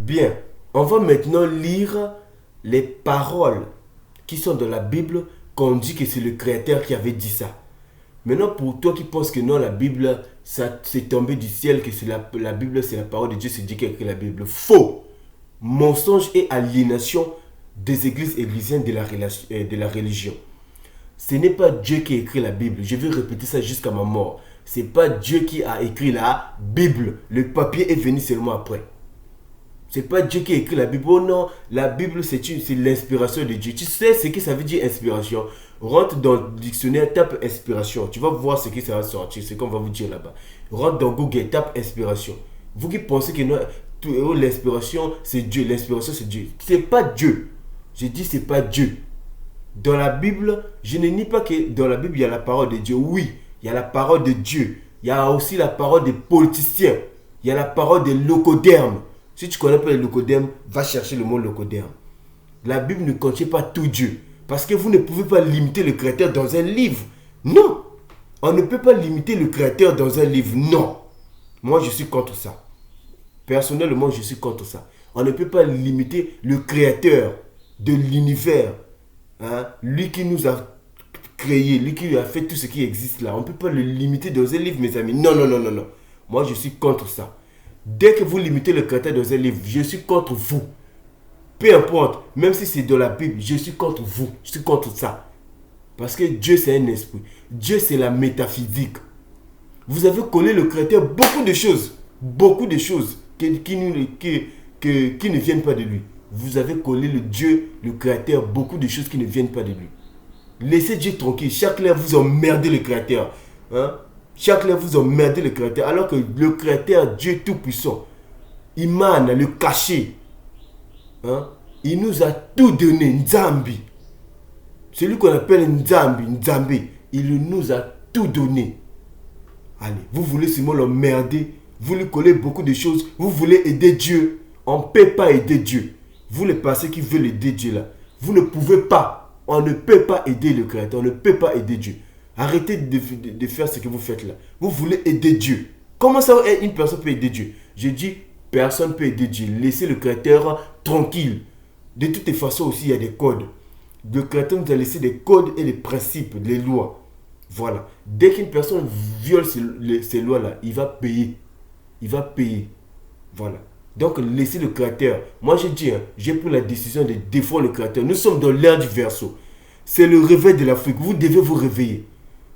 Bien, on va maintenant lire les paroles qui sont dans la Bible, qu'on dit que c'est le Créateur qui avait dit ça. Maintenant, pour toi qui penses que non, la Bible, ça c'est tombé du ciel, que c'est la Bible, c'est la parole de Dieu, c'est Dieu qui a écrit la Bible. Faux! Mensonge et aliénation des églises églisiennes de la religion. Ce n'est pas Dieu qui a écrit la Bible. Je vais répéter ça jusqu'à ma mort. Ce n'est pas Dieu qui a écrit la Bible. Le papier est venu seulement après. C'est pas Dieu qui a écrit la Bible. Oh non, la Bible c'est l'inspiration de Dieu. Tu sais ce que ça veut dire inspiration? Rentre dans le dictionnaire, tape inspiration. Tu vas voir ce que ça va sortir, ce qu'on va vous dire là-bas. Rentre dans Google, tape inspiration. Vous qui pensez que non, l'inspiration c'est Dieu, l'inspiration c'est Dieu. C'est pas Dieu. Je dis c'est pas Dieu. Dans la Bible, je ne nie pas que dans la Bible il y a la parole de Dieu. Oui, il y a la parole de Dieu. Il y a aussi la parole des politiciens. Il y a la parole des locodermes. Si tu ne connais pas les locodermes, va chercher le mot locoderme. La Bible ne contient pas tout Dieu. Parce que vous ne pouvez pas limiter le Créateur dans un livre. Non. On ne peut pas limiter le Créateur dans un livre. Non. Moi, je suis contre ça. Personnellement, je suis contre ça. On ne peut pas limiter le Créateur de l'univers. Hein? Lui qui nous a créé, lui qui a fait tout ce qui existe là. On ne peut pas le limiter dans un livre, mes amis. Non, non, non, non, non. Moi, je suis contre ça. Dès que vous limitez le Créateur dans un livre, je suis contre vous. Peu importe, même si c'est dans la Bible, je suis contre vous. Je suis contre ça. Parce que Dieu, c'est un esprit. Dieu, c'est la métaphysique. Vous avez collé le Créateur beaucoup de choses. Beaucoup de choses qui ne viennent pas de lui. Vous avez collé le Dieu, le Créateur, beaucoup de choses qui ne viennent pas de lui. Laissez Dieu tranquille. Chaque là, vous emmerdez le Créateur. Hein? Chaque là, vous emmerdez le Créateur. Alors que le Créateur, Dieu Tout-Puissant, Imana, le caché, hein? Il nous a tout donné, Nzambi. Celui qu'on appelle Nzambi, il nous a tout donné. Allez, vous voulez seulement l'emmerder, vous lui collez beaucoup de choses, vous voulez aider Dieu. On ne peut pas aider Dieu. Vous les passez qui veulent aider Dieu là, vous ne pouvez pas. On ne peut pas aider le Créateur, on ne peut pas aider Dieu. Arrêtez de faire ce que vous faites là. Vous voulez aider Dieu. Comment ça une personne peut aider Dieu? Je dis, personne ne peut aider Dieu. Laissez le Créateur tranquille. De toutes les façons aussi, il y a des codes. Le Créateur nous a laissé des codes et des principes, des lois. Voilà. Dès qu'une personne viole ces lois-là, il va payer. Il va payer. Voilà. Donc, laissez le Créateur. Moi, je dis, j'ai pris la décision de défendre le Créateur. Nous sommes dans l'ère du Verseau. C'est le réveil de l'Afrique. Vous devez vous réveiller.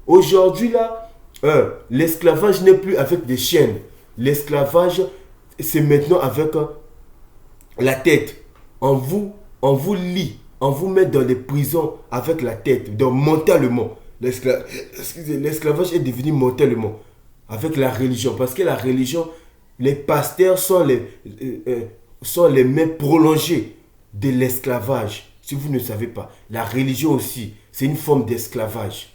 Aujourd'hui, là, l'esclavage n'est plus avec des chaînes. L'esclavage, c'est maintenant avec la tête. On vous lie. On vous met dans des prisons avec la tête. Donc, mentalement. L'esclavage est devenu mentalement. Avec la religion. Parce que la religion, les pasteurs sont les mains prolongées de l'esclavage. Si vous ne savez pas. La religion aussi, c'est une forme d'esclavage.